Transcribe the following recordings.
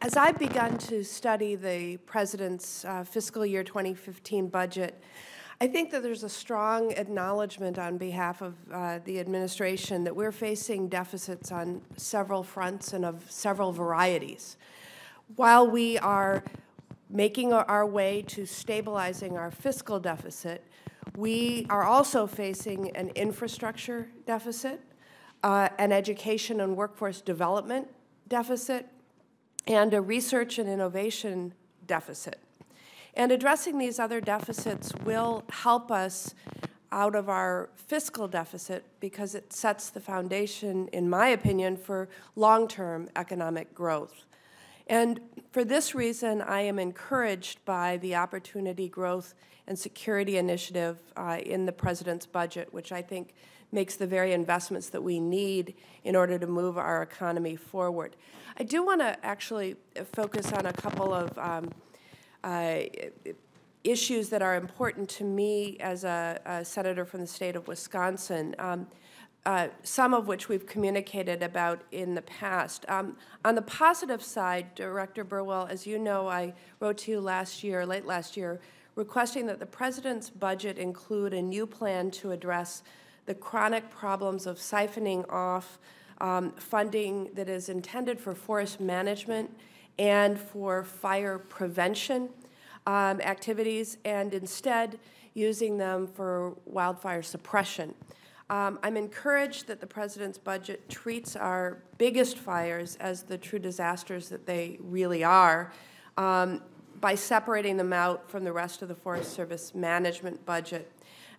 As I've begun to study the President's fiscal year 2015 budget, I think that there's a strong acknowledgement on behalf of the administration that we're facing deficits on several fronts and of several varieties. While we are making our way to stabilizing our fiscal deficit, we are also facing an infrastructure deficit, an education and workforce development deficit, and a research and innovation deficit. And addressing these other deficits will help us out of our fiscal deficit because it sets the foundation, in my opinion, for long-term economic growth. And for this reason, I am encouraged by the Opportunity, Growth, and Security Initiative in the President's budget, which I think makes the very investments that we need in order to move our economy forward. I do want to actually focus on a couple of issues that are important to me as a senator from the state of Wisconsin, some of which we've communicated about in the past. On the positive side, Director Burwell, as you know, I wrote to you last year, late last year, requesting that the President's budget include a new plan to address the chronic problems of siphoning off funding that is intended for forest management and for fire prevention activities, and instead using them for wildfire suppression. I'm encouraged that the President's budget treats our biggest fires as the true disasters that they really are by separating them out from the rest of the Forest Service management budget.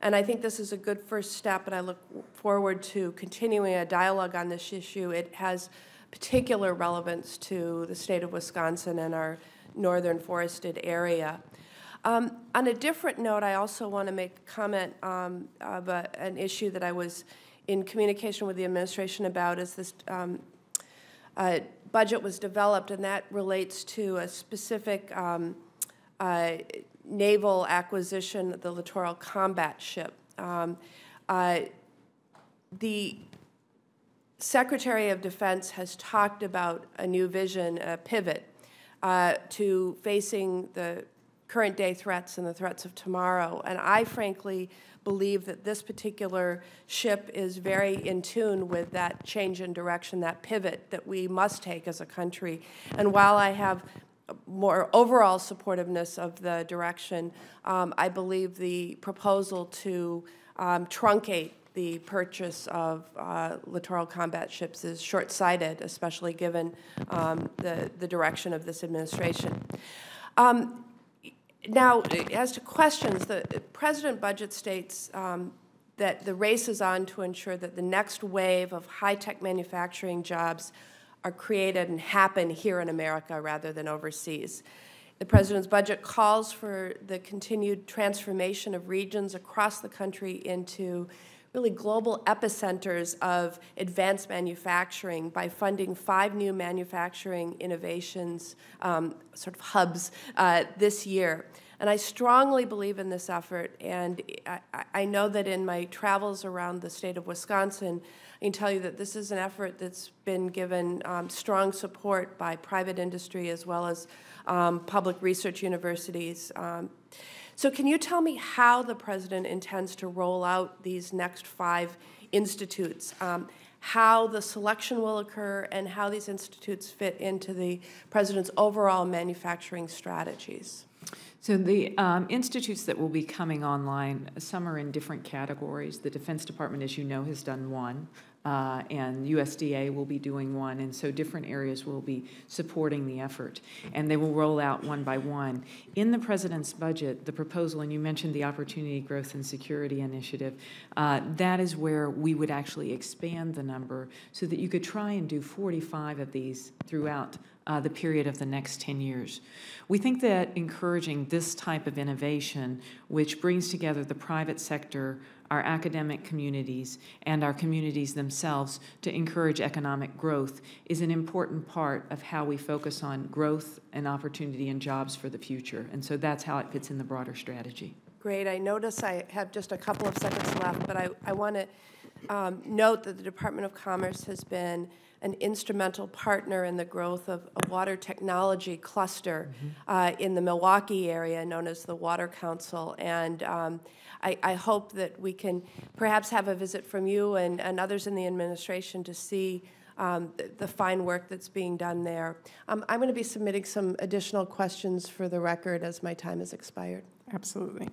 And I think this is a good first step, and I look forward to continuing a dialogue on this issue. It has particular relevance to the state of Wisconsin and our northern forested area. On a different note, I also want to make a comment of an issue that I was in communication with the administration about as this budget was developed, and that relates to a specific naval acquisition, the Littoral Combat Ship. The Secretary of Defense has talked about a new vision, a pivot to facing the current day threats and the threats of tomorrow. And I frankly believe that this particular ship is very in tune with that change in direction, that pivot that we must take as a country. And while I have more overall supportiveness of the direction, I believe the proposal to truncate the purchase of littoral combat ships is short-sighted, especially given the direction of this administration. Now, as to questions, the President budget states that the race is on to ensure that the next wave of high-tech manufacturing jobs are created and happen here in America rather than overseas. The President's budget calls for the continued transformation of regions across the country into really global epicenters of advanced manufacturing by funding 5 new manufacturing innovations, sort of hubs, this year. And I strongly believe in this effort, and I know that in my travels around the state of Wisconsin, I can tell you that this is an effort that's been given strong support by private industry as well as public research universities. So can you tell me how the President intends to roll out these next 5 institutes, how the selection will occur, and how these institutes fit into the President's overall manufacturing strategies? So the institutes that will be coming online, some are in different categories. The Defense Department, as you know, has done one, and USDA will be doing one, and so different areas will be supporting the effort, and they will roll out one by one. In the President's budget, the proposal, and you mentioned the Opportunity, Growth, and Security Initiative, that is where we would actually expand the number so that you could try and do 45 of these throughout the period of the next 10 years. We think that encouraging this type of innovation, which brings together the private sector, our academic communities, and our communities themselves to encourage economic growth, is an important part of how we focus on growth and opportunity and jobs for the future. And so that's how it fits in the broader strategy. Great. I notice I have just a couple of seconds left, but I want to note that the Department of Commerce has been an instrumental partner in the growth of a water technology cluster in the Milwaukee area known as the Water Council. And I hope that we can perhaps have a visit from you and others in the administration to see the fine work that's being done there. I'm going to be submitting some additional questions for the record as my time has expired. Absolutely.